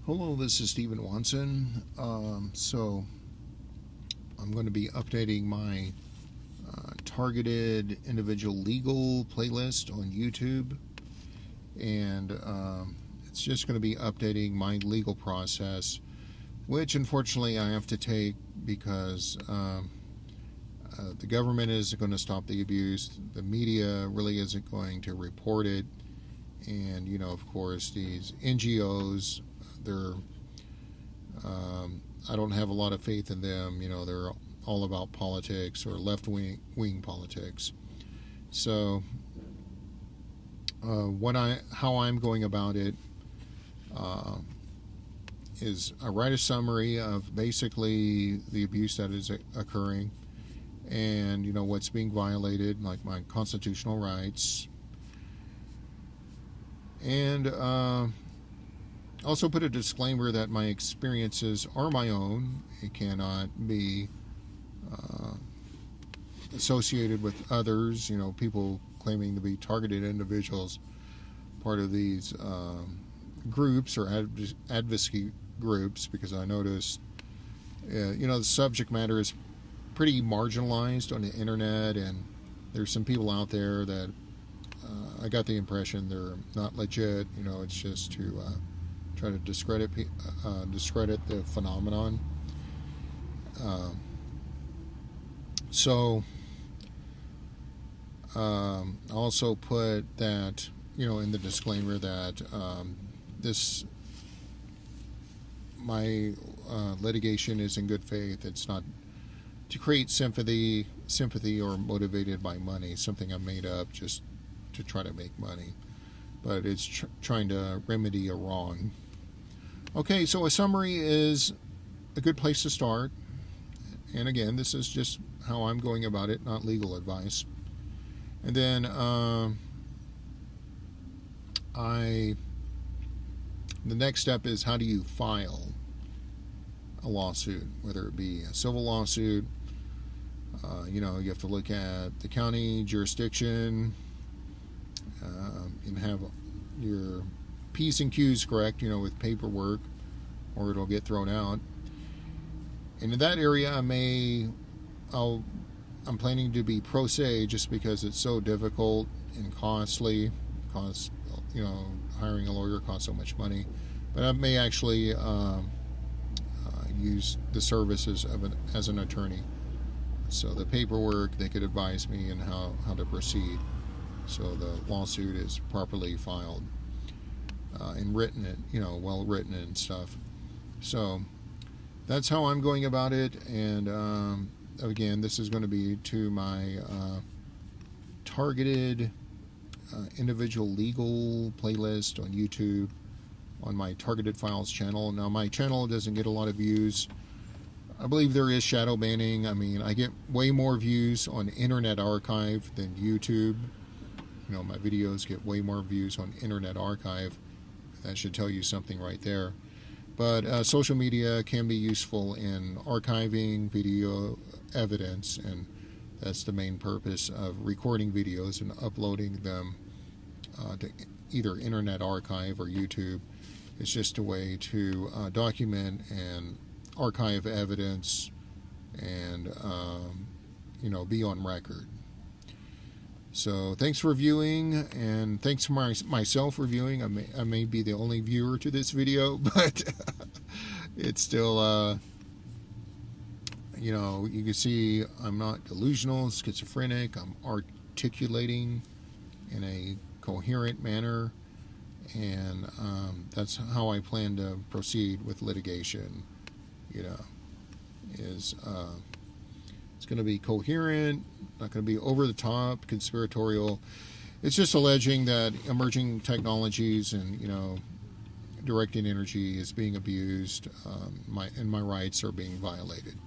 Hello, this is Stephen Watson. So I'm going to be updating my targeted individual legal playlist on YouTube, and it's just going to be updating my legal process, which unfortunately I have to take because the government isn't going to stop the abuse, the media really isn't going to report it, and of course these NGOs, they're I don't have a lot of faith in them. They're all about politics or left-wing politics. So how I'm going about it is I write a summary of basically the abuse that is occurring, and what's being violated, like my constitutional rights, and also put a disclaimer that my experiences are my own. It cannot be associated with others, people claiming to be targeted individuals, part of these groups or advocacy groups, because I noticed, the subject matter is pretty marginalized on the internet, and there's some people out there that I got the impression they're not legit. It's just to try to discredit the phenomenon. So I also put that, in the disclaimer that my litigation is in good faith. It's not to create sympathy or motivated by money, something I made up just to try to make money. But it's trying to remedy a wrong. Okay, so a summary is a good place to start. And again, this is just how I'm going about it, not legal advice. And then the next step is, how do you file a lawsuit, whether it be a civil lawsuit. You have to look at the county jurisdiction, and have your P's and Q's correct, with paperwork, or it'll get thrown out. And in that area, I'm planning to be pro se, just because it's so difficult and costly. Hiring a lawyer costs so much money. But I may actually use the services as an attorney. So the paperwork, they could advise me in how to proceed, so the lawsuit is properly filed and written, well written and stuff. So that's how I'm going about it. And again, this is going to be to my targeted individual legal playlist on YouTube, on my Targeted Files channel. Now, my channel doesn't get a lot of views. I believe there is shadow banning. I mean, I get way more views on Internet Archive than YouTube. My videos get way more views on Internet Archive. That should tell you something right there. But social media can be useful in archiving video evidence, and that's the main purpose of recording videos and uploading them to either Internet Archive or YouTube. It's just a way to document and archive evidence and be on record. So thanks for viewing, and thanks for myself for viewing. I may be the only viewer to this video, but it's still you can see I'm not delusional, schizophrenic. I'm articulating in a coherent manner, and that's how I plan to proceed with litigation. It's going to be coherent, not going to be over the top, conspiratorial. It's just alleging that emerging technologies and directed energy is being abused, and my rights are being violated.